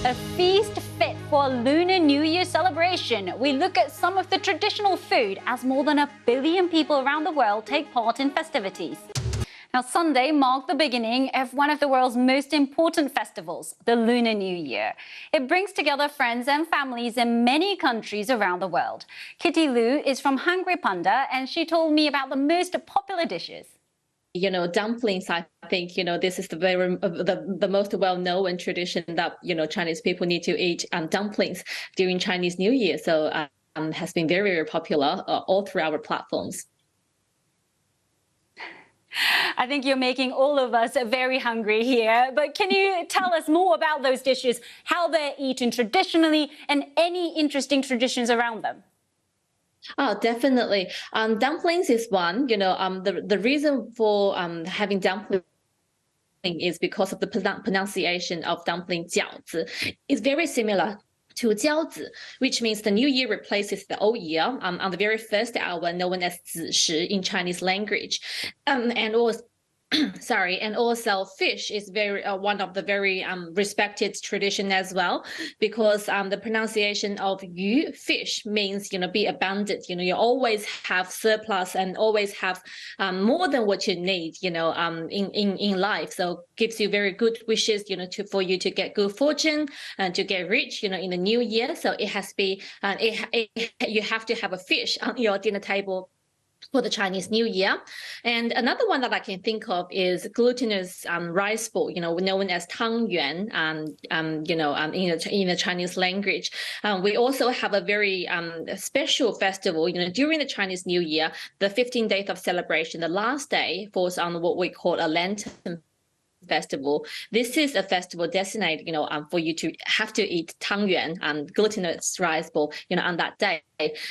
A feast fit for Lunar New Year celebration. We look at some of the traditional food as more than 1 billion people around the world take part in festivities. Now, Sunday marked the beginning of one of the world's most important festivals, the Lunar New Year. It brings together friends and families in many countries around the world. Kitty Lu is from Hungry Panda, and she told me about the most popular dishes. Dumplings, I think, this is the most well-known tradition that, Chinese people need to eat dumplings during Chinese New Year. So has been very, very popular all through our platforms. I think you're making all of us very hungry here, but can you tell us more about those dishes, how they're eaten traditionally, and any interesting traditions around them? Oh, definitely. Dumplings is one. The reason for having dumplings is because of the pronunciation of dumpling 饺子. It's very similar to 饺子, which means the new year replaces the old year on the very first hour, known as 子时 in Chinese language. And also fish is very one of the very respected tradition as well, because the pronunciation of 鱼 fish means be abundant. You always have surplus and always have more than what you need. In life, so gives you very good wishes. For you to get good fortune and to get rich. In the new year, so it has to be you have to have a fish on your dinner table for the Chinese New Year. And another one that I can think of is glutinous rice ball, known as tangyuan, in the Chinese language. We also have a very special festival, during the Chinese New Year, the 15th day of celebration. The last day falls on what we call a Lantern festival. This is a festival designated, for you to have to eat tangyuan, glutinous rice ball, on that day.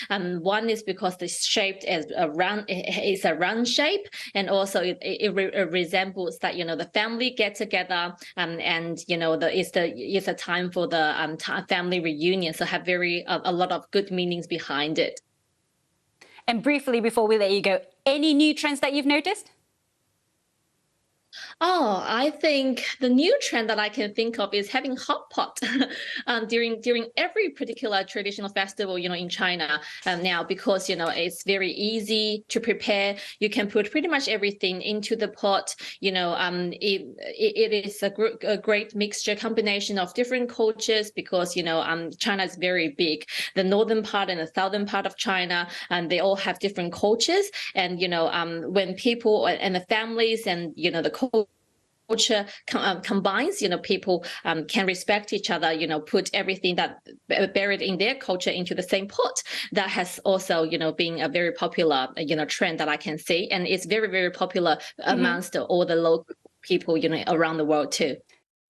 One is because it's shaped as a round, it's a round shape, and also it resembles that the family get together, and it's a time for the family reunion. So have a lot of good meanings behind it. And briefly, before we let you go, any new trends that you've noticed? Oh, I think the new trend that I can think of is having hot pot during every particular traditional festival, in China now, because it's very easy to prepare. You can put pretty much everything into the pot. It is a great mixture combination of different cultures, because China is very big. The northern part and the southern part of China, and they all have different cultures. And when people and the families and the culture combines, people can respect each other, put everything that buried in their culture into the same pot. That has also, been a very popular, trend that I can see. And it's very, very popular amongst all the local people, around the world too.